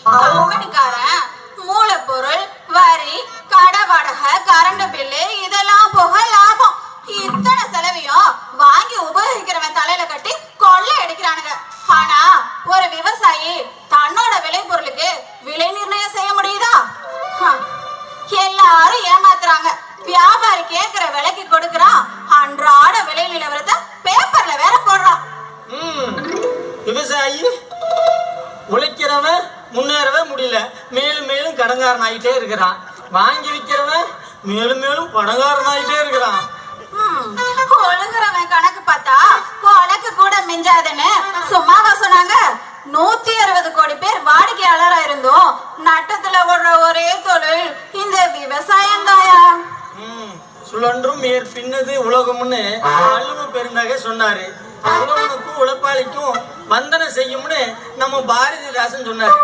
கம்பெனிக்காரன் மூலப்பொருள், வரி, கடை வாடகை, கரண்ட் பில்லு இதெல்லாம் போக லாபம். இத்தனை செலவையும் வாங்கி உபயோகிக்கிறவன் தலையில கட்டி கொள்ளை அடிக்கிறானுங்க. ஆனா ஒரு விவசாயி தன்னோட விளைபொருளுக்கு விலை நிர்ணயம் செய்ய முடியுதா? எல்லாரும் ஏமாத்துறாங்க. வியாபாரி கேட்கிற விலைக்கு கொடுக்கறான். அன்றாட விலை நிலவரத்தை பேப்பர்ல வேற போடுறான். விவசாயி உழைக்கிறவன் முன்னேறவே முடியல, மேலும் மேலும் கடங்காரன் ஆகிட்டே இருக்கிறான். வாங்கி விற்கிறவன் மேலும் மேலும் பணக்காரன் ஆகிட்டே இருக்கிறான். ஒழுங்குறவன் கணக்கு பார்த்தா கொலைக்கு கூட மிஞ்சாதுன்னு சும்மாவா சொன்னாங்க? 160 கோடி பேர் வாடிக்கையாளரா இருந்தோம். நட்டத்துல ஓடுற ஒரே தொழில் இந்த விவசாயம் தாயா. சுழன்றும் மேற் பின்னது உலகம்னு வள்ளுவ பெருந்தகை சொன்னாரு. உழவனுக்கும் உழைப்பாளிக்கும் வந்தனை செய்யும்னு நம்ம பாரதிதாசன் சொன்னாரு.